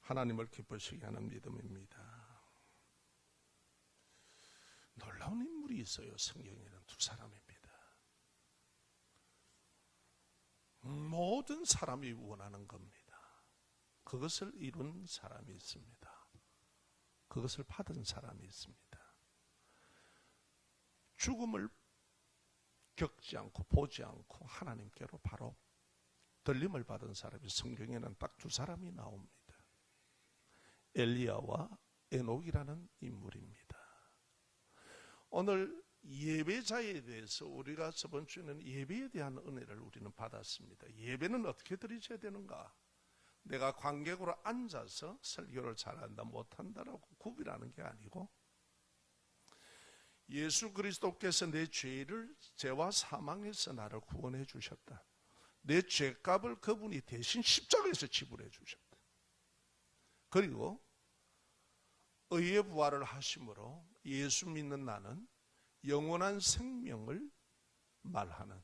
하나님을 기쁘시게 하는 믿음입니다. 놀라운 인물이 있어요. 성경에는 두 사람입니다. 모든 사람이 원하는 겁니다. 그것을 이룬 사람이 있습니다. 그것을 받은 사람이 있습니다. 죽음을 겪지 않고 보지 않고 하나님께로 바로 들림을 받은 사람이 성경에는 딱 두 사람이 나옵니다. 엘리야와 에녹이라는 인물입니다. 오늘 예배자에 대해서 우리가 저번 주에는 예배에 대한 은혜를 우리는 받았습니다. 예배는 어떻게 드리셔야 되는가? 내가 관객으로 앉아서 설교를 잘한다 못한다라고 구별하는 게 아니고, 예수 그리스도께서 내 죄와 사망에서 나를 구원해 주셨다. 내 죄값을 그분이 대신 십자가에서 지불해 주셨다. 그리고 의의 부활을 하심으로 예수 믿는 나는 영원한 생명을 말하는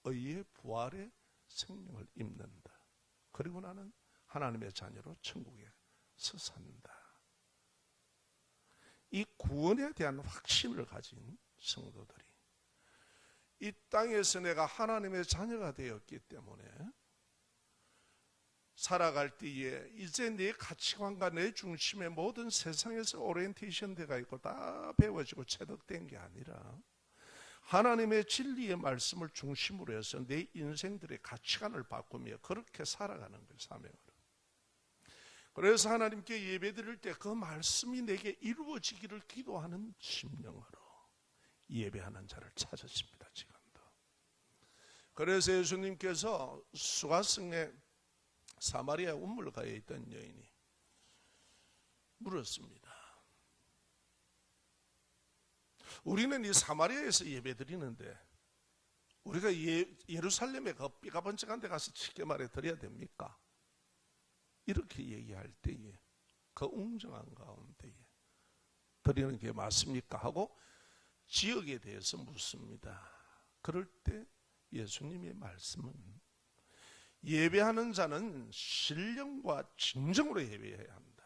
의의 부활의 생명을 입는다. 그리고 나는 하나님의 자녀로 천국에서 산다. 이 구원에 대한 확신을 가진 성도들이 이 땅에서 내가 하나님의 자녀가 되었기 때문에 살아갈 때에 이제 내 가치관과 내 중심의 모든 세상에서 오리엔테이션 되가 있고 다 배워지고 체득된 게 아니라 하나님의 진리의 말씀을 중심으로 해서 내 인생들의 가치관을 바꾸며 그렇게 살아가는 거예요. 사명으로. 그래서 하나님께 예배 드릴 때 그 말씀이 내게 이루어지기를 기도하는 심령으로 예배하는 자를 찾으십니다. 지금도. 그래서 예수님께서 수가성에 사마리아 우물가에 있던 여인이 물었습니다. 우리는 이 사마리아에서 예배 드리는데 우리가 예루살렘에 그 삐가 번쩍한 데 가서 쉽게 말해 드려야 됩니까? 이렇게 얘기할 때에 그 웅장한 가운데에 드리는 게 맞습니까? 하고 지역에 대해서 묻습니다. 그럴 때 예수님의 말씀은 예배하는 자는 신령과 진정으로 예배해야 한다.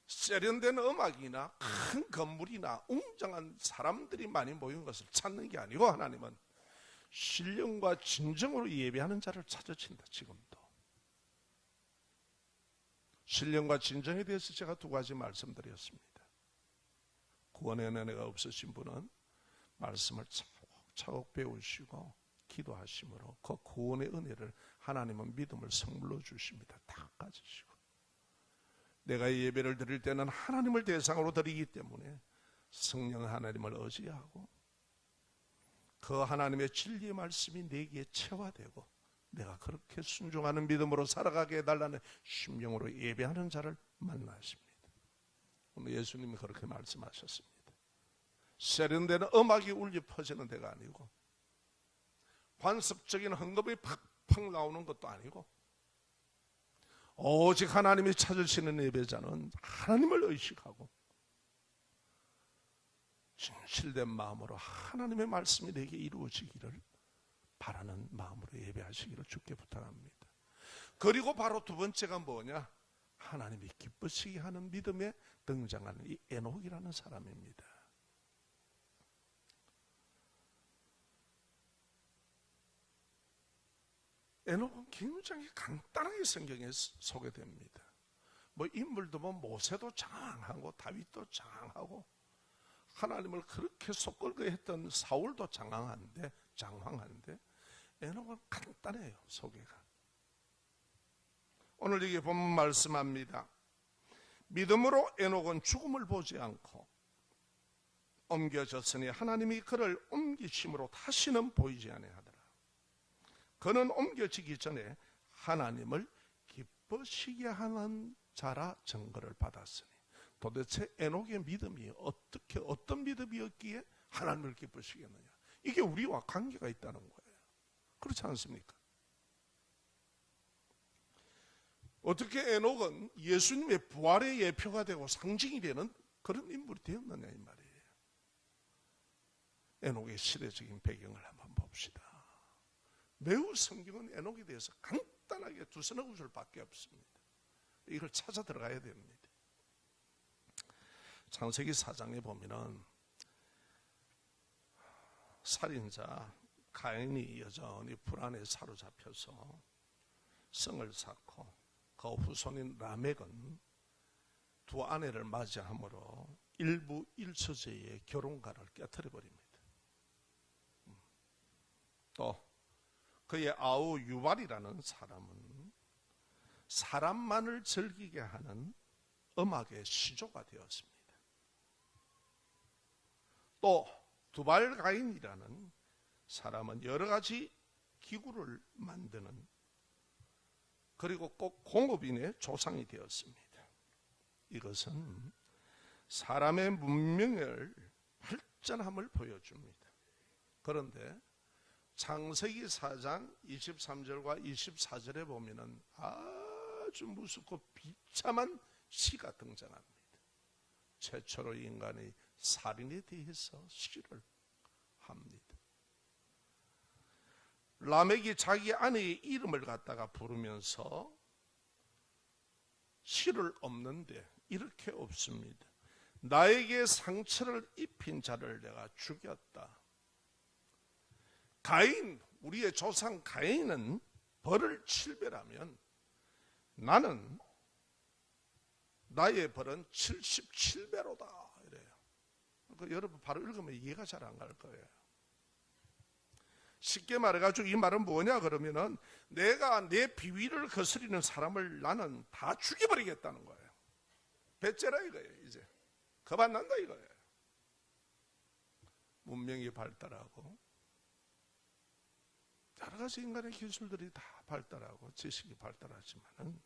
세련된 음악이나 큰 건물이나 웅장한 사람들이 많이 모인 것을 찾는 게 아니고 하나님은 신령과 진정으로 예배하는 자를 찾으신다. 지금도. 신령과 진정에 대해서 제가 두 가지 말씀드렸습니다. 구원의 은혜가 없으신 분은 말씀을 차곡차곡 배우시고 기도하심으로 그 구원의 은혜를 하나님은 믿음을 선물로 주십니다. 다 가지시고. 내가 예배를 드릴 때는 하나님을 대상으로 드리기 때문에 성령 하나님을 의지하고 그 하나님의 진리의 말씀이 내게 체화되고 내가 그렇게 순종하는 믿음으로 살아가게 해달라는 심령으로 예배하는 자를 만나십니다. 오늘 예수님이 그렇게 말씀하셨습니다. 세련된 음악이 울려 퍼지는 데가 아니고 관습적인 헌금이 팍팍 나오는 것도 아니고 오직 하나님이 찾으시는 예배자는 하나님을 의식하고 진실된 마음으로 하나님의 말씀이 내게 이루어지기를 바라는 마음으로 예배하시기를 주께 부탁합니다. 그리고 바로 두 번째가 뭐냐? 하나님이 기쁘시게 하는 믿음에 등장하는 이 에녹이라는 사람입니다. 에녹은 굉장히 간단하게 성경에 소개됩니다. 뭐 인물도 뭐 모세도 장하고 다윗도 장하고 하나님을 그렇게 속걸거 했던 사울도 장황한데 에녹은 간단해요. 소개가. 오늘 여기 보면 말씀합니다. 믿음으로 에녹은 죽음을 보지 않고 옮겨졌으니 하나님이 그를 옮기심으로 다시는 보이지 아니하더라. 그는 옮겨지기 전에 하나님을 기쁘시게 하는 자라 증거를 받았으니 도대체 에녹의 믿음이 어떤 믿음이었기에 하나님을 기쁘시게 했느냐? 이게 우리와 관계가 있다는 거예요. 그렇지 않습니까? 어떻게 에녹은 예수님의 부활의 예표가 되고 상징이 되는 그런 인물이 되었느냐 이 말이에요. 에녹의 시대적인 배경을 한번 봅시다. 매우 성경은 에녹에 대해서 간단하게 두 서너 구절밖에 없습니다. 이걸 찾아 들어가야 됩니다. 창세기 4장에 보면은 살인자 가인이 여전히 불안에 사로잡혀서 성을 쌓고 그 후손인 라멕은 두 아내를 맞이함으로 일부 일처제의 결혼관을 깨뜨려 버립니다. 또 그의 아우 유발이라는 사람은 사람만을 즐기게 하는 음악의 시조가 되었습니다. 또 두발가인이라는 사람은 여러 가지 기구를 만드는, 그리고 꼭 공업인의 조상이 되었습니다. 이것은 사람의 문명을 발전함을 보여줍니다. 그런데 창세기 4장 23절과 24절에 보면은 아주 무섭고 비참한 시가 등장합니다. 최초로 인간의 살인에 대해서 시를 합니다. 라멕이 자기 아내의 이름을 갖다가 부르면서 시를 엎는데 이렇게 엎습니다. 나에게 상처를 입힌 자를 내가 죽였다. 가인, 우리의 조상 가인은 벌을 7배라면 나는 나의 벌은 77배로다. 이래요. 그러니까 여러분 바로 읽으면 이해가 잘 안 갈 거예요. 쉽게 말해가지고 이 말은 뭐냐 그러면은 내가 내 비위를 거스리는 사람을 나는 다 죽여버리겠다는 거예요. 배째라 이거예요. 이제 겁 안 난다 이거예요. 문명이 발달하고 여러 가지 인간의 기술들이 다 발달하고 지식이 발달하지만은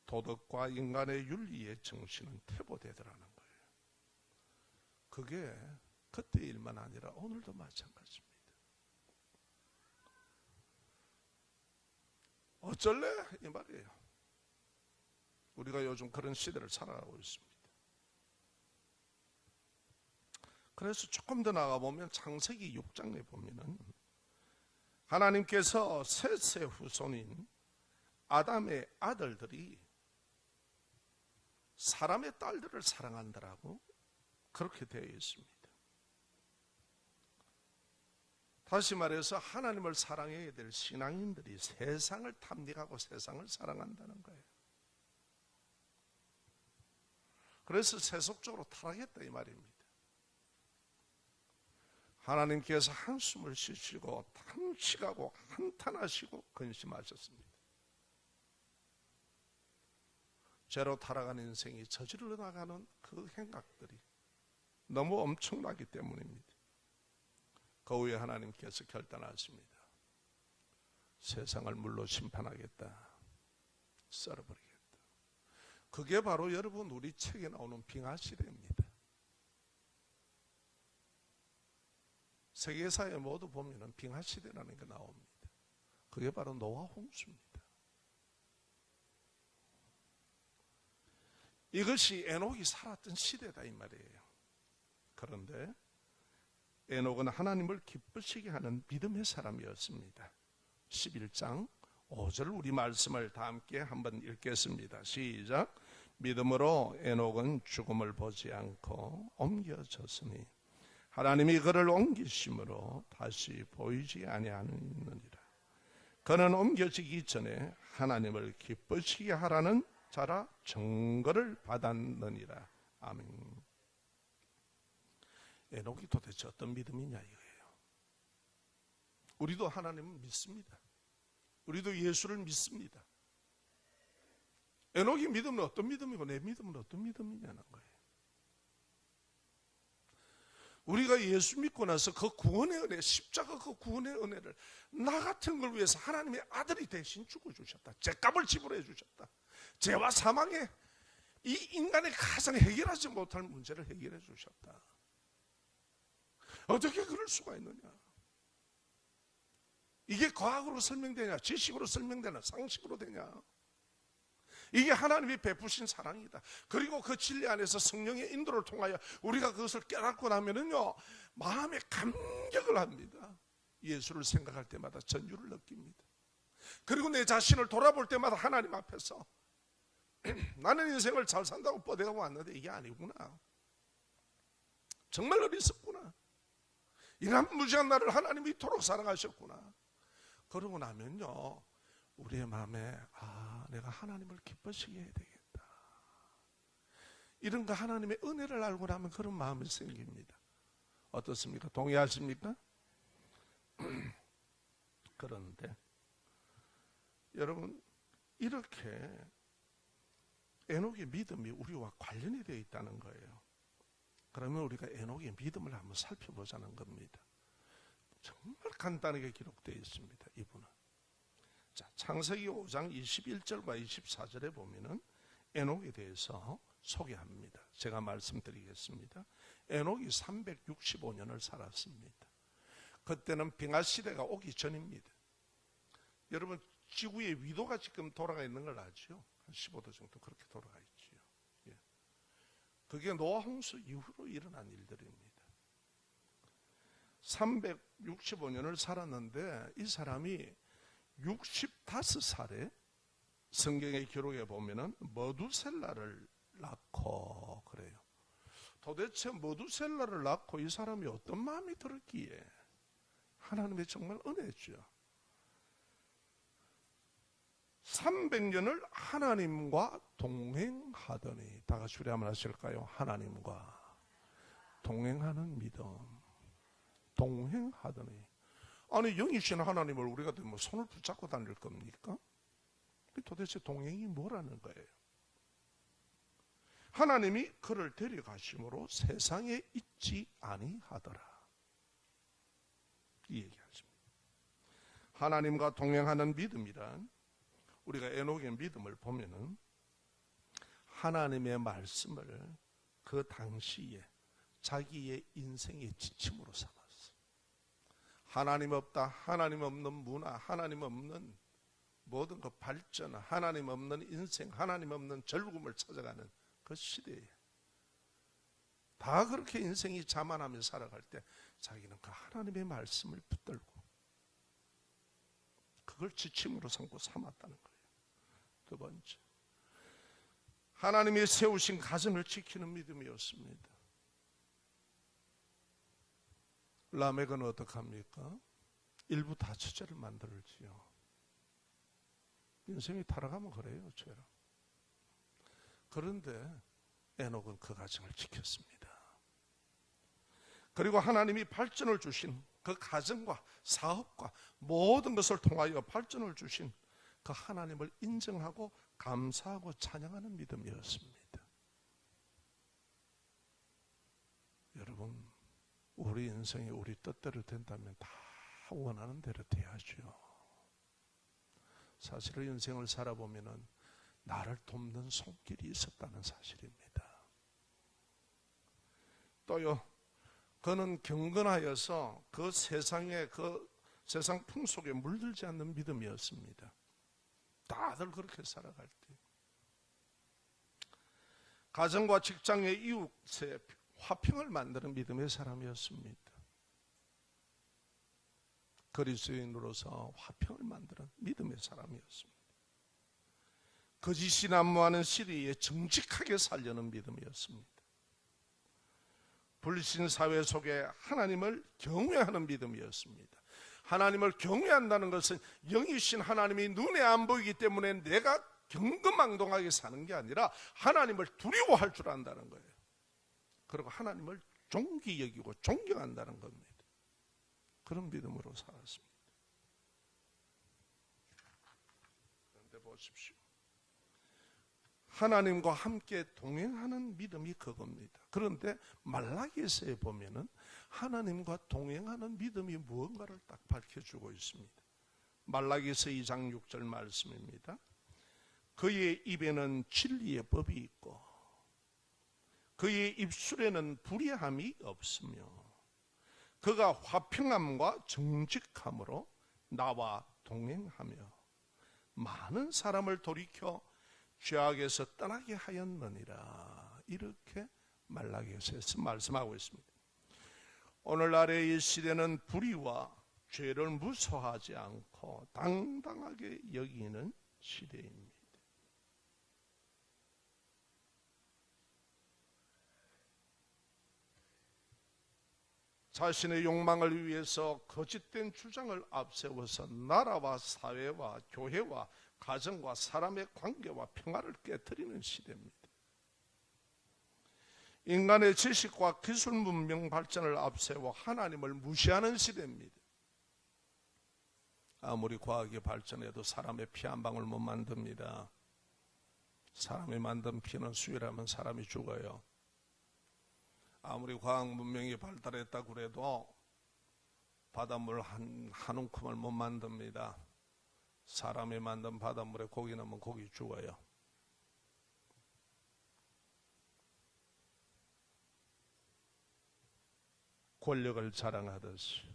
도덕과 인간의 윤리의 정신은 퇴보되더라는 거예요. 그게 그때 일만 아니라 오늘도 마찬가지입니다. 어쩔래? 이 말이에요. 우리가 요즘 그런 시대를 살아가고 있습니다. 그래서 조금 더 나가보면 창세기 6장에 보면은 하나님께서 셋의 후손인 아담의 아들들이 사람의 딸들을 사랑한다라고 그렇게 되어 있습니다. 다시 말해서 하나님을 사랑해야 될 신앙인들이 세상을 탐닉하고 세상을 사랑한다는 거예요. 그래서 세속적으로 타락했다 이 말입니다. 하나님께서 한숨을 쉬시고 탐식하고 한탄하시고 근심하셨습니다. 죄로 타락한 인생이 저질러 나가는 그 행각들이 너무 엄청나기 때문입니다. 그 후에 하나님께서 결단하십니다. 세상을 물로 심판하겠다. 썰어버리겠다. 그게 바로 여러분 우리 책에 나오는 빙하시대입니다. 세계사에 모두 보면은 빙하시대라는 게 나옵니다. 그게 바로 노아 홍수입니다. 이것이 에녹이 살았던 시대다 이 말이에요. 그런데 에녹은 하나님을 기쁘시게 하는 믿음의 사람이었습니다. 11장 5절 우리 말씀을 다 함께 한번 읽겠습니다. 시작. 믿음으로 에녹은 죽음을 보지 않고 옮겨졌으니 하나님이 그를 옮기심으로 다시 보이지 아니하느니라. 그는 옮겨지기 전에 하나님을 기쁘시게 하라는 자라 증거를 받았느니라. 아멘. 에녹이 도대체 어떤 믿음이냐 이거예요. 우리도 하나님을 믿습니다. 우리도 예수를 믿습니다. 에녹이 믿음은 어떤 믿음이고 내 믿음은 어떤 믿음이냐는 거예요. 우리가 예수 믿고 나서 그 구원의 은혜, 십자가 그 구원의 은혜를 나 같은 걸 위해서 하나님의 아들이 대신 죽어주셨다. 죄값을 지불해 주셨다. 죄와 사망의 이 인간의 가장 해결하지 못할 문제를 해결해 주셨다. 어떻게 그럴 수가 있느냐? 이게 과학으로 설명되냐? 지식으로 설명되냐? 상식으로 되냐? 이게 하나님이 베푸신 사랑이다. 그리고 그 진리 안에서 성령의 인도를 통하여 우리가 그것을 깨닫고 나면은요, 마음에 감격을 합니다. 예수를 생각할 때마다 전율을 느낍니다. 그리고 내 자신을 돌아볼 때마다 하나님 앞에서 나는 인생을 잘 산다고 뻗어가고 왔는데 이게 아니구나. 정말 어리석구나. 이런 무지한 나를 하나님이 이토록 사랑하셨구나. 그러고 나면요, 우리의 마음에 내가 하나님을 기뻐시게 해야 되겠다. 이런 거 하나님의 은혜를 알고 나면 그런 마음이 생깁니다. 어떻습니까? 동의하십니까? 그런데 여러분, 이렇게 에녹의 믿음이 우리와 관련이 되어 있다는 거예요. 그러면 우리가 에녹의 믿음을 한번 살펴보자는 겁니다. 정말 간단하게 기록되어 있습니다. 이분은. 자, 창세기 5장 21절과 24절에 보면은 에녹에 대해서 소개합니다. 제가 말씀드리겠습니다. 에녹이 365년을 살았습니다. 그때는 빙하시대가 오기 전입니다. 여러분, 지구의 위도가 지금 돌아가 있는 걸 아죠? 한 15도 정도 그렇게 돌아가 있지요. 예. 그게 노아 홍수 이후로 일어난 일들입니다. 365년을 살았는데 이 사람이 65살에 성경의 기록에 보면은 머두셀라를 낳고 그래요. 도대체 머두셀라를 낳고 이 사람이 어떤 마음이 들었기에 하나님의 정말 은혜죠. 300년을 하나님과 동행하더니, 다 같이 우리 한번 하실까요? 하나님과 동행하는 믿음. 동행하더니, 아니 영이신 하나님을 우리가 뭐 손을 붙잡고 다닐 겁니까? 도대체 동행이 뭐라는 거예요? 하나님이 그를 데려가심으로 세상에 있지 아니하더라, 이 얘기하십니다. 하나님과 동행하는 믿음이란, 우리가 에녹의 믿음을 보면은 하나님의 말씀을 그 당시에 자기의 인생의 지침으로 삼았어. 하나님 없다, 하나님 없는 문화, 하나님 없는 모든 그 발전, 하나님 없는 인생, 하나님 없는 즐거움을 찾아가는 그 시대에 다 그렇게 인생이 자만하며 살아갈 때 자기는 그 하나님의 말씀을 붙들고 그걸 지침으로 삼고 삼았다는 거예요. 두 번째, 하나님이 세우신 가정을 지키는 믿음이었습니다. 라멕은 어떻게 합니까? 일부 다처제를 만들지요. 인생이 타락하면 그래요, 죄로. 그런데 에녹은 그 가정을 지켰습니다. 그리고 하나님이 발전을 주신 그 가정과 사업과 모든 것을 통하여 발전을 주신 그 하나님을 인정하고 감사하고 찬양하는 믿음이었습니다. 여러분, 우리 인생이 우리 뜻대로 된다면 다 원하는 대로 돼야죠. 사실은 인생을 살아보면은 나를 돕는 손길이 있었다는 사실입니다. 또요, 그는 경건하여서 그 세상에, 그 세상 풍속에 물들지 않는 믿음이었습니다. 다들 그렇게 살아갈 때 가정과 직장의 이웃의 화평을 만드는 믿음의 사람이었습니다. 그리스도인으로서 화평을 만드는 믿음의 사람이었습니다. 거짓이 난무하는 시대에 정직하게 살려는 믿음이었습니다. 불신 사회 속에 하나님을 경외하는 믿음이었습니다. 하나님을 경외한다는 것은 영이신 하나님이 눈에 안 보이기 때문에 내가 경거망동하게 사는 게 아니라 하나님을 두려워할 줄 안다는 거예요. 그리고 하나님을 존귀 여기고 존경한다는 겁니다. 그런 믿음으로 살았습니다. 그런데 보십시오, 하나님과 함께 동행하는 믿음이 그겁니다. 그런데 말라기서에 보면은 하나님과 동행하는 믿음이 무언가를 딱 밝혀주고 있습니다. 말라기서 2장 6절 말씀입니다. 그의 입에는 진리의 법이 있고 그의 입술에는 불의함이 없으며 그가 화평함과 정직함으로 나와 동행하며 많은 사람을 돌이켜 죄악에서 떠나게 하였느니라. 이렇게 말라기서에서 말씀하고 있습니다. 오늘날의 이 시대는 불의와 죄를 무서워하지 않고 당당하게 여기는 시대입니다. 자신의 욕망을 위해서 거짓된 주장을 앞세워서 나라와 사회와 교회와 가정과 사람의 관계와 평화를 깨뜨리는 시대입니다. 인간의 지식과 기술 문명 발전을 앞세워 하나님을 무시하는 시대입니다. 아무리 과학이 발전해도 사람의 피 한 방울 못 만듭니다. 사람이 만든 피는 수일하면 사람이 죽어요. 아무리 과학 문명이 발달했다고 해도 바닷물 한 움큼을 못 만듭니다. 사람이 만든 바닷물에 고기 넣으면 고기 죽어요. 권력을 자랑하듯이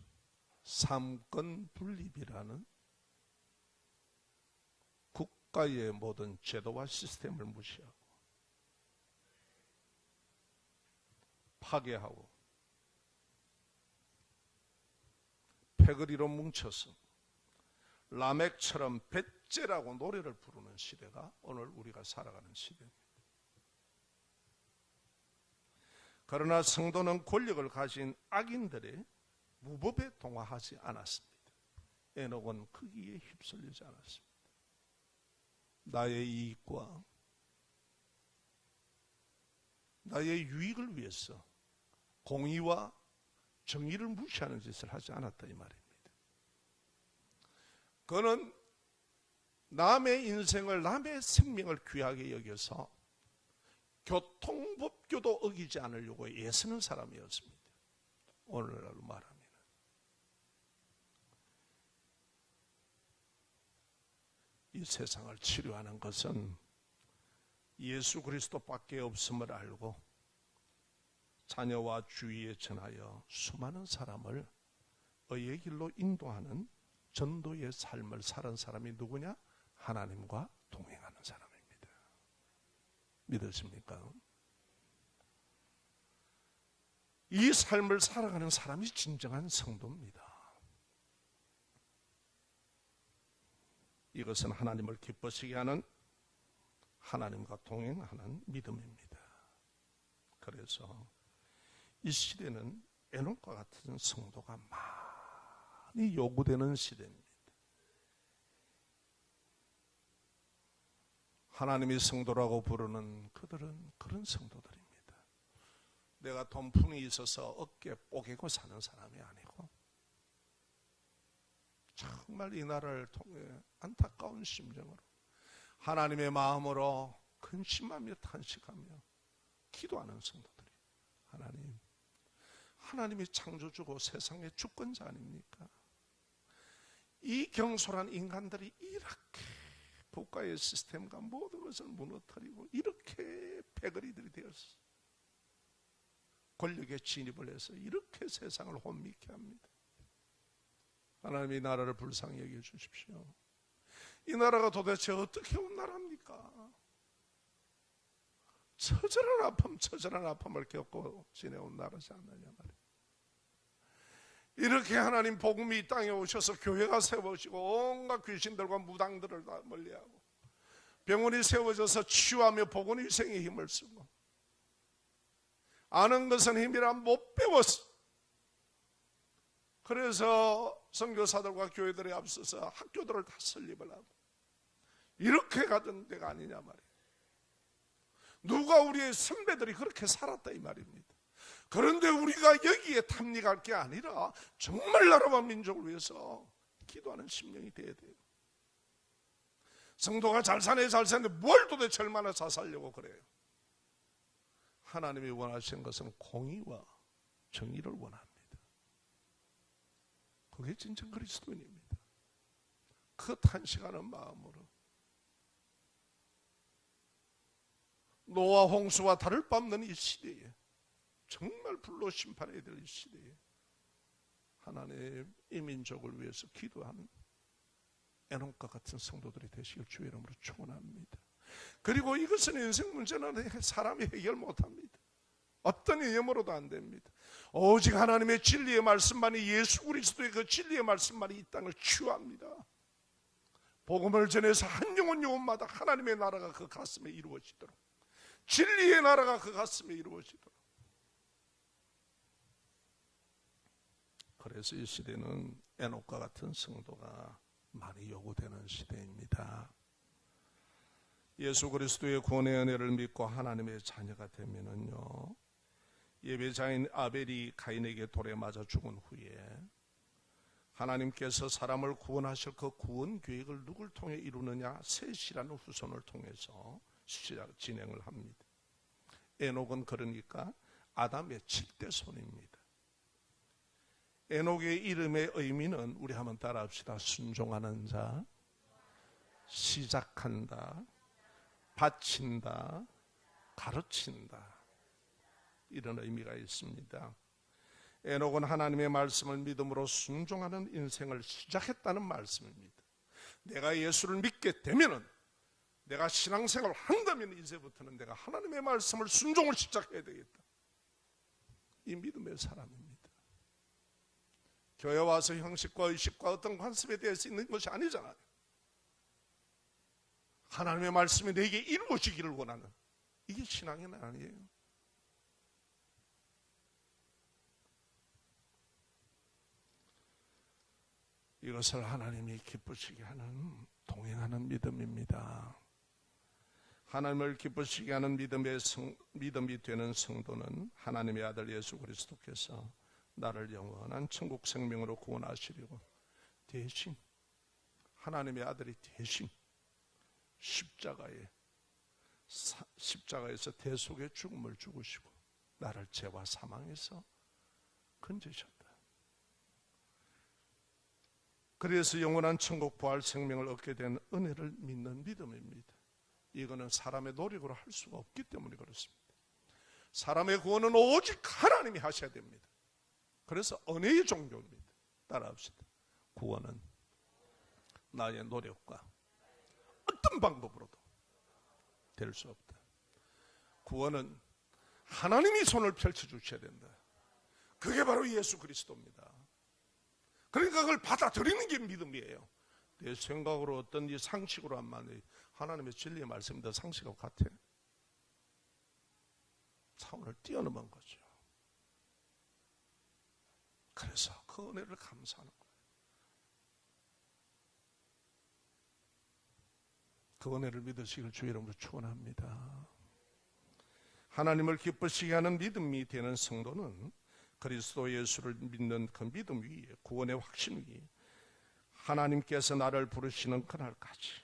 삼권 분립이라는 국가의 모든 제도와 시스템을 무시하고 파괴하고 패거리로 뭉쳐서 라멕처럼 배째라고 노래를 부르는 시대가 오늘 우리가 살아가는 시대입니다. 그러나 성도는 권력을 가진 악인들의 무법에 동화하지 않았습니다. 에녹은 거기에 휩쓸리지 않았습니다. 나의 이익과 나의 유익을 위해서 공의와 정의를 무시하는 짓을 하지 않았다 이 말입니다. 그는 남의 인생을, 남의 생명을 귀하게 여겨서 교통법규도 어기지 않으려고 애쓰는 사람이었습니다. 오늘날로 말하면 이 세상을 치료하는 것은 예수 그리스도밖에 없음을 알고 자녀와 주위에 전하여 수많은 사람을 의의 길로 인도하는 전도의 삶을 사는 사람이 누구냐? 하나님과 동행하는 사람입니다. 믿으십니까? 이 삶을 살아가는 사람이 진정한 성도입니다. 이것은 하나님을 기쁘시게 하는, 하나님과 동행하는 믿음입니다. 그래서 이 시대는 에녹과 같은 성도가 많이 요구되는 시대입니다. 하나님이 성도라고 부르는 그들은 그런 성도들입니다. 내가 돈풍이 있어서 어깨 뽀개고 사는 사람이 아니고 정말 이 나라를 통해 안타까운 심정으로 하나님의 마음으로 근심하며 탄식하며 기도하는 성도들이, 하나님이 창조주고 세상의 주권자 아닙니까? 이 경솔한 인간들이 이렇게 국가의 시스템과 모든 것을 무너뜨리고 이렇게 패거리들이 되었어. 권력에 진입을 해서 이렇게 세상을 혼미케 합니다. 하나님 이 나라를 불쌍히 여겨 주십시오. 이 나라가 도대체 어떻게 온 나라입니까? 처절한 아픔을 겪고 지내온 나라지 않느냐 말이에요. 이렇게 하나님 복음이 이 땅에 오셔서 교회가 세워지고 온갖 귀신들과 무당들을 다 멀리하고 병원이 세워져서 치유하며 보건위생의 힘을 쓰고 아는 것은 힘이라 못 배웠어. 그래서 선교사들과 교회들에 앞서서 학교들을 다 설립을 하고 이렇게 가던 데가 아니냐 말이에요. 누가 우리의 선배들이 그렇게 살았다 이 말입니다. 그런데 우리가 여기에 탐닉할 게 아니라 정말 나라와 민족을 위해서 기도하는 심령이 되어야 돼요. 성도가 잘 사는데 뭘 도대체 얼마나 잘 살려고 그래요. 하나님이 원하시는 것은 공의와 정의를 원합니다. 그게 진정 그리스도인입니다. 그 탄식하는 마음으로 노아 홍수와 달을 밟는 이 시대에 정말 불로 심판해야 될 이 시대에 하나님 이 민족을 위해서 기도하는 에녹과 같은 성도들이 되시길 주의 이름으로 축원합니다. 그리고 이것은 인생 문제는 사람이 해결 못합니다. 어떤 이념으로도 안 됩니다. 오직 하나님의 진리의 말씀만이, 예수 그리스도의 그 진리의 말씀만이 이 땅을 치유합니다. 복음을 전해서 한 영혼마다 하나님의 나라가 그 가슴에 이루어지도록, 진리의 나라가 그 가슴에 이루어지도록. 그래서 이 시대는 에녹과 같은 성도가 많이 요구되는 시대입니다. 예수 그리스도의 구원의 은혜를 믿고 하나님의 자녀가 되면은요, 예배자인 아벨이 가인에게 돌에 맞아 죽은 후에 하나님께서 사람을 구원하실 그 구원 계획을 누굴 통해 이루느냐? 셋이라는 후손을 통해서 진행을 합니다. 에녹은 그러니까 아담의 7대 손입니다. 에녹의 이름의 의미는 우리 한번 따라합시다. 순종하는 자, 시작한다, 바친다, 가르친다, 이런 의미가 있습니다. 에녹은 하나님의 말씀을 믿음으로 순종하는 인생을 시작했다는 말씀입니다. 내가 예수를 믿게 되면은, 내가 신앙생활을 한다면 이제부터는 내가 하나님의 말씀을 순종을 시작해야 되겠다, 이 믿음의 사람입니다. 교회 와서 형식과 의식과 어떤 관습에 대해서 있는 것이 아니잖아요. 하나님의 말씀이 내게 이루어지기를 원하는, 이게 신앙이 아니에요. 이것을 하나님이 기쁘시게 하는, 동행하는 믿음입니다. 하나님을 기쁘시게 하는 믿음이 되는 성도는 하나님의 아들 예수 그리스도께서 나를 영원한 천국 생명으로 구원하시려고 대신, 하나님의 아들이 대신 십자가에서 대속의 죽음을 죽으시고 나를 죄와 사망에서 건지셨다. 그래서 영원한 천국 부활 생명을 얻게 된 은혜를 믿는 믿음입니다. 이거는 사람의 노력으로 할 수가 없기 때문에 그렇습니다. 사람의 구원은 오직 하나님이 하셔야 됩니다. 그래서 은혜의 종교입니다. 따라합시다. 구원은 나의 노력과 어떤 방법으로도 될 수 없다. 구원은 하나님이 손을 펼쳐주셔야 된다. 그게 바로 예수 그리스도입니다. 그러니까 그걸 받아들이는 게 믿음이에요. 내 생각으로 어떤 이 상식으로 하면 하나님의 진리의 말씀이 더 상식하고 같아? 차원을 뛰어넘은 거죠. 그래서 그 은혜를 감사하는 거예요. 그 은혜를 믿으시길 주의 이름으로 축원합니다. 하나님을 기쁘시게 하는 믿음이 되는 성도는 그리스도 예수를 믿는 그 믿음 위에, 구원의 확신 위에 하나님께서 나를 부르시는 그날까지,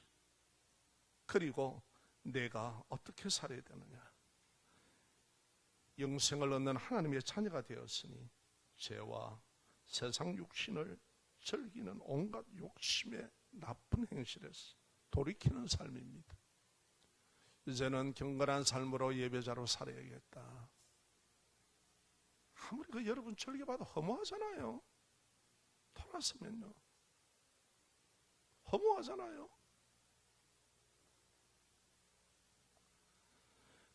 그리고 내가 어떻게 살아야 되느냐, 영생을 얻는 하나님의 자녀가 되었으니 죄와 세상 육신을 즐기는 온갖 욕심의 나쁜 행실에서 돌이키는 삶입니다. 이제는 경건한 삶으로 예배자로 살아야겠다. 아무리 그 여러분 즐겨봐도 허무하잖아요. 돌아서면요 허무하잖아요.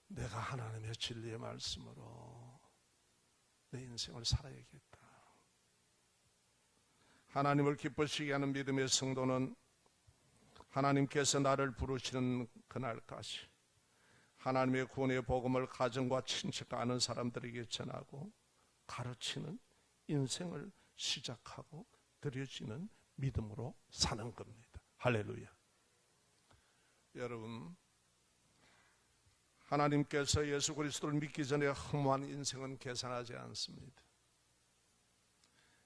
내가 하나님의 진리의 말씀으로 내 인생을 살아야겠다. 하나님을 기쁘시게 하는 믿음의 성도는 하나님께서 나를 부르시는 그날까지 하나님의 구원의 복음을 가정과 친척과 아는 사람들에게 전하고 가르치는 인생을 시작하고 드려지는 믿음으로 사는 겁니다. 할렐루야. 여러분, 하나님께서 예수 그리스도를 믿기 전에 허무한 인생은 계산하지 않습니다.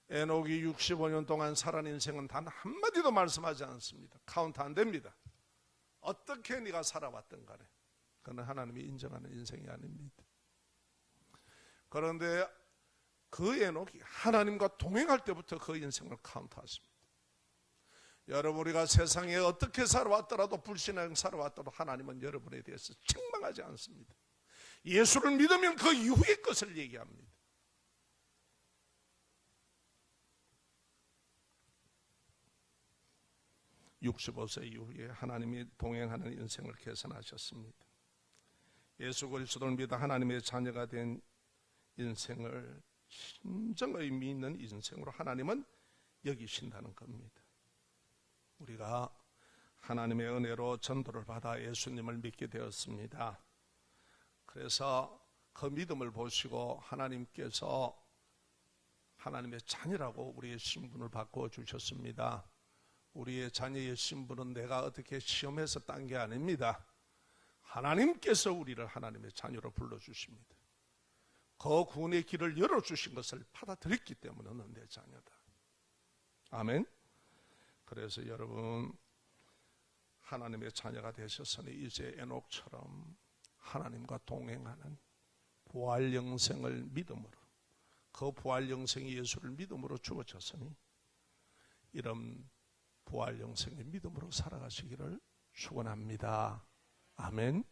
에녹이 65년 동안 살아온 인생은 단 한마디도 말씀하지 않습니다. 카운트 안 됩니다. 어떻게 네가 살아왔든 간에 그건 하나님이 인정하는 인생이 아닙니다. 그런데 그 에녹이 하나님과 동행할 때부터 그 인생을 카운트하십니다. 여러분, 우리가 세상에 어떻게 살아왔더라도, 불신앙 살아왔더라도 하나님은 여러분에 대해서 책망하지 않습니다. 예수를 믿으면 그 이후의 것을 얘기합니다. (65세) 이후에 하나님이 동행하는 인생을 계산하셨습니다. 예수 그리스도를 믿어 하나님의 자녀가 된 인생을 진정 의미 있는 인생으로 하나님은 여기신다는 겁니다. 우리가 하나님의 은혜로 전도를 받아 예수님을 믿게 되었습니다. 그래서 그 믿음을 보시고 하나님께서 하나님의 자녀라고 우리의 신분을 바꾸어 주셨습니다. 우리의 자녀의 신분은 내가 어떻게 시험해서 딴 게 아닙니다. 하나님께서 우리를 하나님의 자녀로 불러주십니다. 그 구원의 길을 열어주신 것을 받아들였기 때문에 너는 내 자녀다. 아멘. 그래서 여러분 하나님의 자녀가 되셨으니 이제 에녹처럼 하나님과 동행하는 부활 영생을 믿음으로, 그 부활 영생이 예수를 믿음으로 주어졌으니 이런 부활 영생의 믿음으로 살아가시기를 축원합니다. 아멘.